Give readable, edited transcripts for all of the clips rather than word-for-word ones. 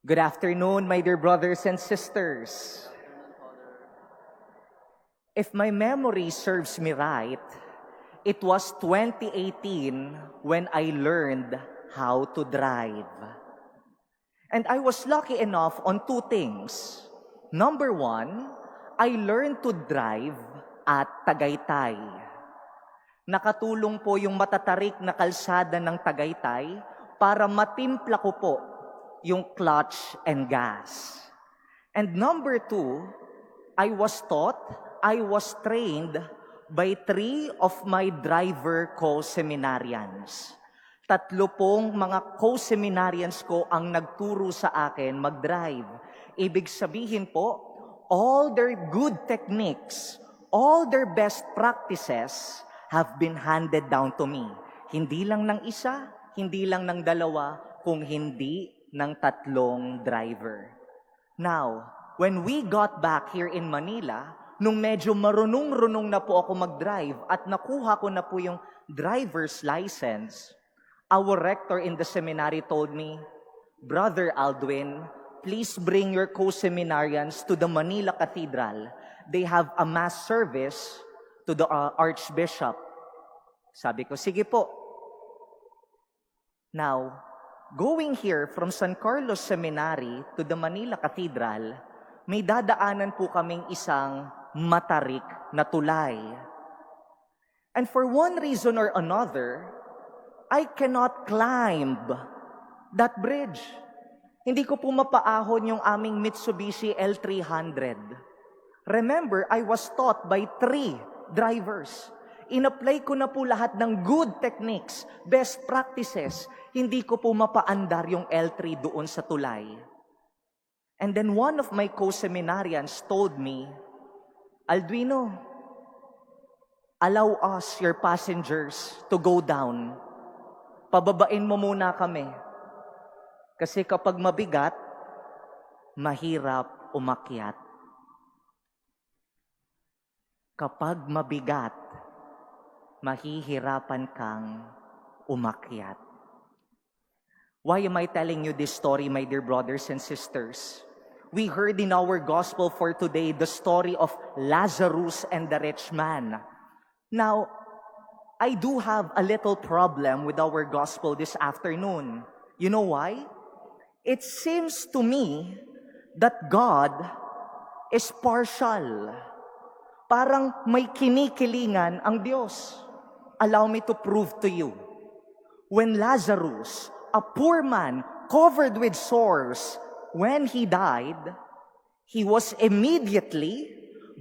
Good afternoon, my dear brothers and sisters. If my memory serves me right, it was 2018 when I learned how to drive. And I was lucky enough on two things. Number one, I learned to drive at Tagaytay. Nakatulong po yung matatarik na kalsada ng Tagaytay para matimpla ko po yung clutch and gas. And number two, I was trained by 3 of my driver co-seminarians. 3 pong mga co-seminarians ko ang nagturo sa akin mag-drive. Ibig sabihin po, all their good techniques, all their best practices have been handed down to me. Hindi lang ng isa, hindi lang ng dalawa, kung hindi ng 3 driver. Now, when we got back here in Manila, nung medyo marunong-runong na po ako mag-drive at nakuha ko na po yung driver's license, our rector in the seminary told me, Brother Aldwin, please bring your co-seminarians to the Manila Cathedral. They have a mass service to the Archbishop. Sabi ko, sige po. Now, going here from San Carlos Seminary to the Manila Cathedral, may dadaanan po kaming isang matarik na tulay. And for one reason or another, I cannot climb that bridge. Hindi ko po mapaahon yung aming Mitsubishi L300. Remember, I was taught by 3 drivers. In-apply ko na po lahat ng good techniques, best practices. Hindi ko po mapaandar yung L3 doon sa tulay. And then one of my co-seminarians told me, Aldwino, allow us, your passengers, to go down. Pababain mo muna kami. Kasi kapag mabigat, mahirap umakyat. Kapag mabigat, mahihirapan kang umakyat. Why am I telling you this story, my dear brothers and sisters? We heard in our gospel for today the story of Lazarus and the rich man. Now, I do have a little problem with our gospel this afternoon. You know why? It seems to me that God is partial. Parang may kinikilingan ang Diyos. Allow me to prove to you. When Lazarus, a poor man covered with sores, when he died, he was immediately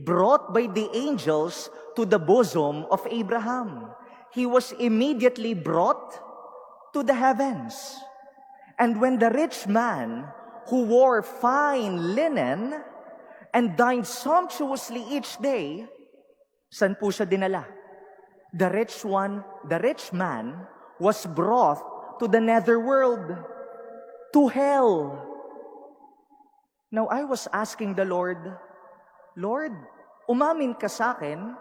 brought by the angels to the bosom of Abraham. He was immediately brought to the heavens. And when the rich man, who wore fine linen and dined sumptuously each day, saan po siya dinala? The rich man was brought to the netherworld, to hell. Now, I was asking the Lord, Lord, umamin ka sa akin,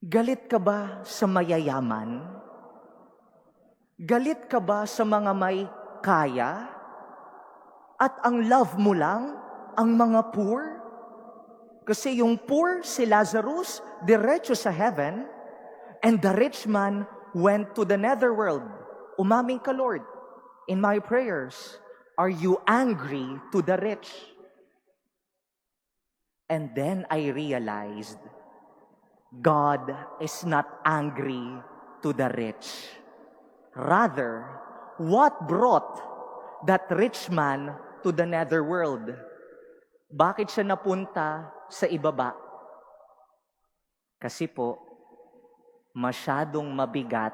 galit ka ba sa mayayaman? Galit ka ba sa mga may kaya? At ang love mo lang ang mga poor? Kasi yung poor, si Lazarus, diretso sa heaven, and the rich man went to the netherworld. Umamin ka, Lord, in my prayers, are you angry to the rich? And then I realized, God is not angry to the rich. Rather, what brought that rich man to the netherworld? Bakit siya napunta sa ibaba? Kasi po, masyadong mabigat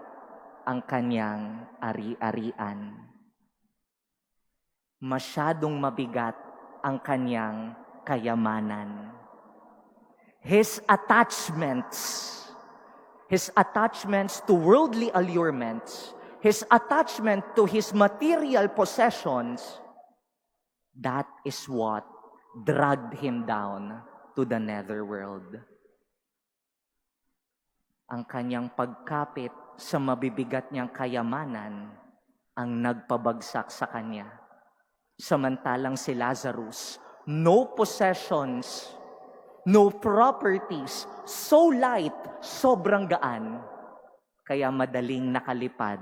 ang kanyang ari-arian. Masyadong mabigat ang kanyang kayamanan. His attachments to worldly allurements, his attachment to his material possessions, that is what dragged him down to the netherworld. Ang kanyang pagkapit sa mabibigat niyang kayamanan ang nagpabagsak sa kanya. Samantalang si Lazarus, no possessions, no properties, so light, sobrang gaan, kaya madaling nakalipad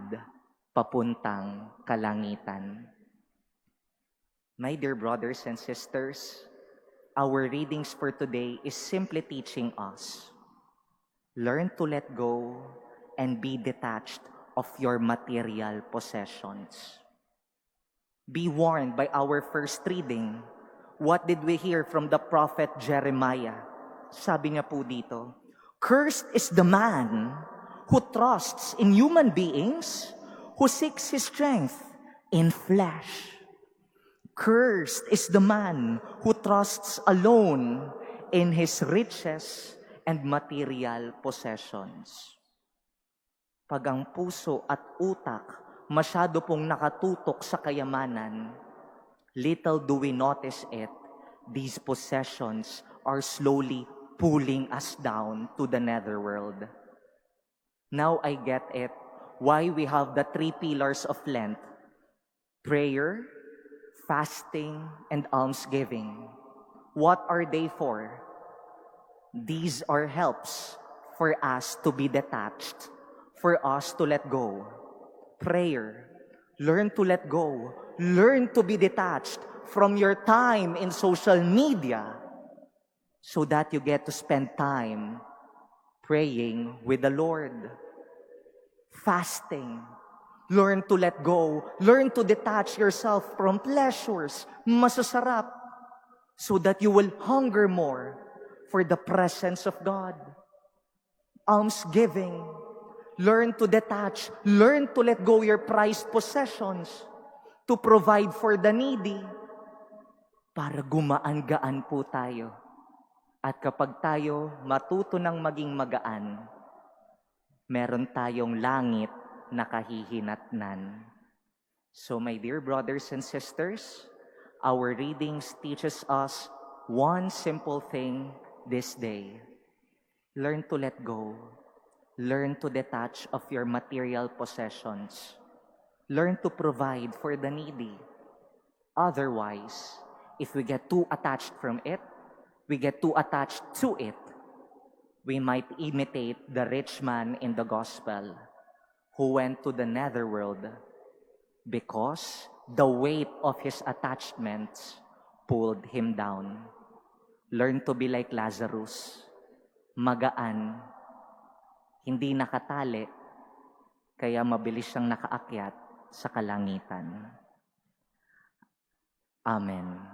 papuntang kalangitan. My dear brothers and sisters, our readings for today is simply teaching us, learn to let go and be detached of your material possessions. Be warned by our first reading. What did we hear from the prophet Jeremiah? Sabi niya po dito, "Cursed is the man who trusts in human beings, who seeks his strength in flesh. Cursed is the man who trusts alone in his riches and material possessions." Pag ang puso at utak masyado pong nakatutok sa kayamanan, little do we notice it, these possessions are slowly pulling us down to the netherworld. Now I get it, why we have the 3 pillars of Lent: prayer, fasting, and almsgiving. What are they for? These are helps for us to be detached, for us to let go. Prayer, learn to let go, learn to be detached from your time in social media so that you get to spend time praying with the Lord. Fasting, learn to let go, learn to detach yourself from pleasures, masasarap, so that you will hunger more for the presence of God. Almsgiving, learn to detach, learn to let go your prized possessions to provide for the needy para gumaan-gaan po tayo. At kapag tayo matuto ng maging magaan, meron tayong langit na kahihinatnan. So my dear brothers and sisters, our readings teaches us one simple thing this day. Learn to let go. Learn to detach of your material possessions. Learn to provide for the needy. Otherwise, if we get too attached from it, we get too attached to it, we might imitate the rich man in the gospel who went to the netherworld because the weight of his attachments pulled him down. Learn to be like Lazarus, magaan, hindi nakatali, kaya mabilis siyang nakaakyat sa kalangitan. Amen.